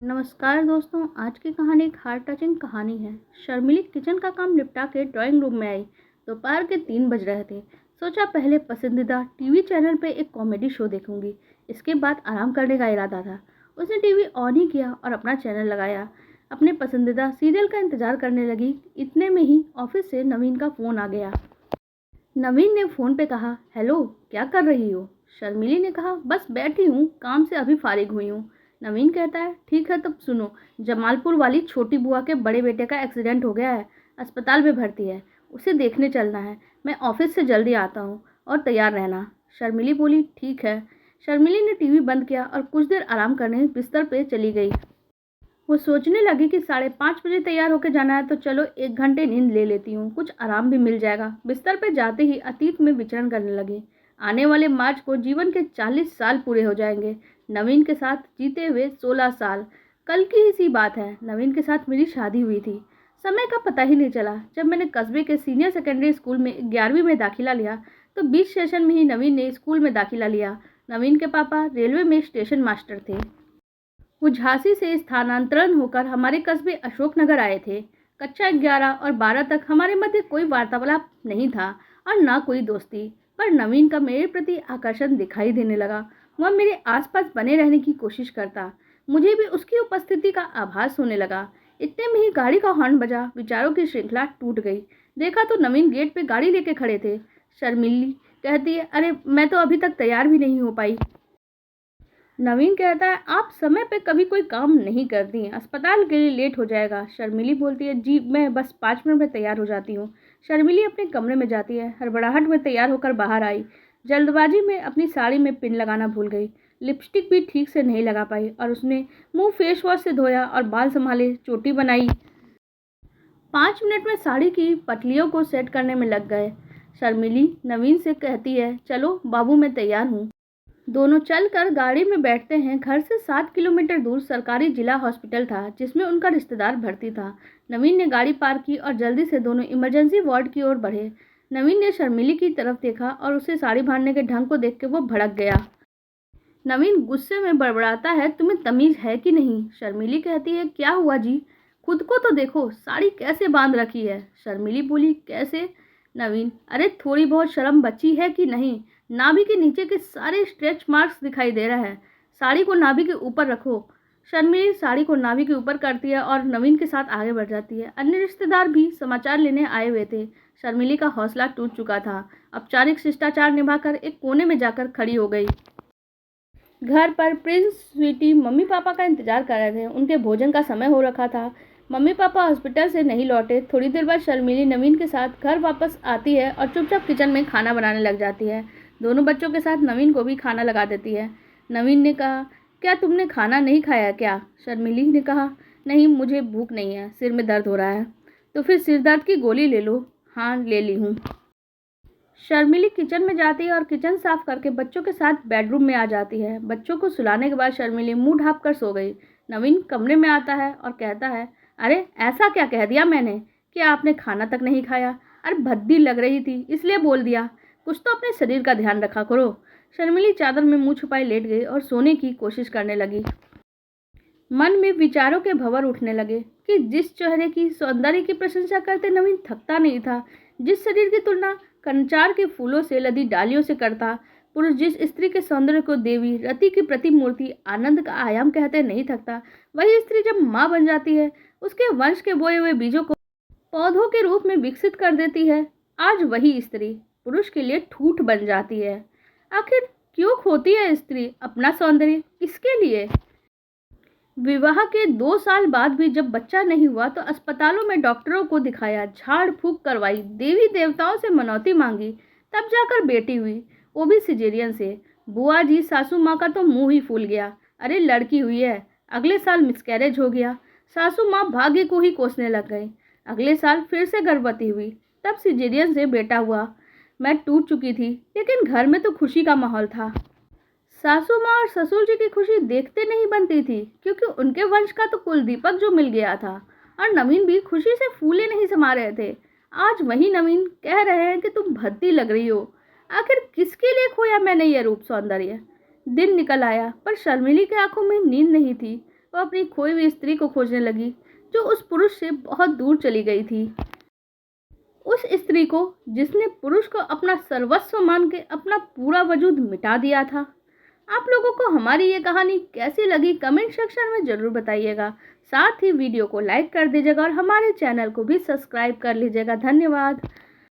नमस्कार दोस्तों। आज की कहानी एक हार्ट टचिंग कहानी है। शर्मिली किचन का काम निपटा के ड्राइंग रूम में आई। दोपहर के 3 बज रहे थे। सोचा पहले पसंदीदा टीवी चैनल पे एक कॉमेडी शो देखूंगी, इसके बाद आराम करने का इरादा था। उसने टीवी ऑन ही किया और अपना चैनल लगाया। अपने पसंदीदा सीरियल का इंतजार करने लगी। इतने में ही ऑफिस से नवीन का फ़ोन आ गया। नवीन ने फ़ोन पे कहा, हेलो, क्या कर रही हो? शर्मिली ने कहा, बस बैठी हूँ, काम से अभी फारिग हुई हूँ। नवीन कहता है, ठीक है तब सुनो, जमालपुर वाली छोटी बुआ के बड़े बेटे का एक्सीडेंट हो गया है, अस्पताल में भर्ती है, उसे देखने चलना है। मैं ऑफिस से जल्दी आता हूँ और तैयार रहना। शर्मिली बोली, ठीक है। शर्मिली ने टीवी बंद किया और कुछ देर आराम करने बिस्तर पे चली गई। वो सोचने लगी कि 5:30 बजे तैयार होकर जाना है, तो चलो 1 घंटे नींद ले लेती हूँ, कुछ आराम भी मिल जाएगा। बिस्तर पर जाते ही अतीत में विचरण करने लगी। आने वाले मार्च को जीवन के 40 साल पूरे हो जाएंगे। नवीन के साथ जीते हुए 16 साल। कल की ही सी बात है, नवीन के साथ मेरी शादी हुई थी। समय का पता ही नहीं चला। जब मैंने कस्बे के सीनियर सेकेंडरी स्कूल में 11वीं में दाखिला लिया, तो बीच सेशन में ही नवीन ने स्कूल में दाखिला लिया। नवीन के पापा रेलवे में स्टेशन मास्टर थे। वो झांसी से स्थानांतरण होकर हमारे कस्बे अशोकनगर आए थे। कक्षा 11 और 12 तक हमारे मध्य कोई वार्तालाप नहीं था और ना कोई दोस्ती। पर नवीन का मेरे प्रति आकर्षण दिखाई देने लगा। वह मेरे आसपास बने रहने की कोशिश करता। मुझे भी उसकी उपस्थिति का आभास होने लगा। इतने में ही गाड़ी का हॉर्न बजा। विचारों की श्रृंखला टूट गई। देखा तो नवीन गेट पे गाड़ी लेके खड़े थे। शर्मिली कहती है, अरे मैं तो अभी तक तैयार भी नहीं हो पाई। नवीन कहता है, आप समय पे कभी कोई काम नहीं करती हैं, अस्पताल के लिए लेट हो जाएगा। शर्मिली बोलती है, जी मैं बस 5 मिनट में तैयार हो जाती हूँ। शर्मिली अपने कमरे में जाती है। हड़बड़ाहट में तैयार होकर बाहर आई। जल्दबाजी में अपनी साड़ी में पिन लगाना भूल गई। लिपस्टिक भी ठीक से नहीं लगा पाई और उसने मुंह फेस वॉश से धोया और बाल संभाले, चोटी बनाई। 5 मिनट में साड़ी की पटलियों को सेट करने में लग गए। शर्मिली नवीन से कहती है, चलो बाबू मैं तैयार हूँ। दोनों चलकर गाड़ी में बैठते हैं। घर से 7 किलोमीटर दूर सरकारी जिला हॉस्पिटल था, जिसमें उनका रिश्तेदार भर्ती था। नवीन ने गाड़ी पार्क की और जल्दी से दोनों इमरजेंसी वार्ड की ओर बढ़े। नवीन ने शर्मिली की तरफ देखा और उसे साड़ी बांधने के ढंग को देख के वो भड़क गया। नवीन गुस्से में बड़बड़ाता है, तुम्हें तमीज है कि नहीं? शर्मिली कहती है, क्या हुआ जी? खुद को तो देखो, साड़ी कैसे बांध रखी है। शर्मिली बोली, कैसे? नवीन, अरे थोड़ी बहुत शर्म बची है कि नहीं? नाभि के नीचे के सारे स्ट्रेच मार्क्स दिखाई दे रहे हैं। साड़ी को नाभि के ऊपर रखो। शर्मिली साड़ी को नाभि के ऊपर करती है और नवीन के साथ आगे बढ़ जाती है। अन्य रिश्तेदार भी समाचार लेने आए हुए थे। शर्मिली का हौसला टूट चुका था। औपचारिक शिष्टाचार निभाकर एक कोने में जाकर खड़ी हो गई। घर पर प्रिंस स्वीटी मम्मी पापा का इंतजार कर रहे थे। उनके भोजन का समय हो रखा था। मम्मी पापा हॉस्पिटल से नहीं लौटे। थोड़ी देर बाद शर्मिली नवीन के साथ घर वापस आती है और चुपचाप किचन में खाना बनाने लग जाती है। दोनों बच्चों के साथ नवीन को भी खाना लगा देती है। नवीन ने कहा, क्या तुमने खाना नहीं खाया क्या? शर्मिली ने कहा, नहीं मुझे भूख नहीं है, सिर में दर्द हो रहा है। तो फिर सिर दर्द की गोली ले लो। हाँ ले ली हूँ। शर्मिली किचन में जाती है और किचन साफ करके बच्चों के साथ बेडरूम में आ जाती है। बच्चों को सुलाने के बाद शर्मिली मुंह ढाँप कर सो गई। नवीन कमरे में आता है और कहता है, अरे ऐसा क्या कह दिया मैंने कि आपने खाना तक नहीं खाया? अरे भद्दी लग रही थी इसलिए बोल दिया। कुछ तो अपने शरीर का ध्यान रखा करो। शर्मिली चादर में मुंह छुपाए लेट गई और सोने की कोशिश करने लगी। मन में विचारों के भंवर उठने लगे कि जिस चेहरे की सौंदर्य की प्रशंसा करते नवीन थकता नहीं था, जिस शरीर की तुलना कंचार के फूलों से लदी डालियों से करता, पुरुष जिस स्त्री के सौंदर्य को देवी रति की प्रतिमूर्ति आनंद का आयाम कहते नहीं थकता, वही स्त्री जब माँ बन जाती है, उसके वंश के बोए हुए बीजों को पौधों के रूप में विकसित कर देती है। आज वही स्त्री पुरुष के लिए ठूठ बन जाती है। आखिर क्यों खोती है स्त्री अपना सौंदर्य? किसके लिए? विवाह के 2 साल बाद भी जब बच्चा नहीं हुआ तो अस्पतालों में डॉक्टरों को दिखाया, झाड़ फूक करवाई, देवी देवताओं से मनौती मांगी, तब जाकर बेटी हुई, वो भी सिजेरियन से। बुआ जी सासू माँ का तो मुंह ही फूल गया। अरे लड़की हुई है, अगले साल मिसकैरेज हो गया। सासू माँ भाग्य को ही कोसने लग गई। अगले साल फिर से गर्भवती हुई, तब सिजेरियन से बेटा हुआ। मैं टूट चुकी थी, लेकिन घर में तो खुशी का माहौल था। सासू माँ और ससुर जी की खुशी देखते नहीं बनती थी, क्योंकि उनके वंश का तो कुल दीपक जो मिल गया था। और नवीन भी खुशी से फूले नहीं समा रहे थे। आज वही नवीन कह रहे हैं कि तुम भद्दी लग रही हो। आखिर किसके लिए खोया मैंने ये रूप सौंदर्य? दिन निकल आया, पर शर्मिली की आंखों में नींद नहीं थी। वो अपनी खोई हुई स्त्री को खोजने लगी जो उस पुरुष से बहुत दूर चली गई थी। उस स्त्री को जिसने पुरुष को अपना सर्वस्व मान के अपना पूरा वजूद मिटा दिया था। आप लोगों को हमारी ये कहानी कैसी लगी कमेंट सेक्शन में ज़रूर बताइएगा। साथ ही वीडियो को लाइक कर दीजिएगा और हमारे चैनल को भी सब्सक्राइब कर लीजिएगा। धन्यवाद।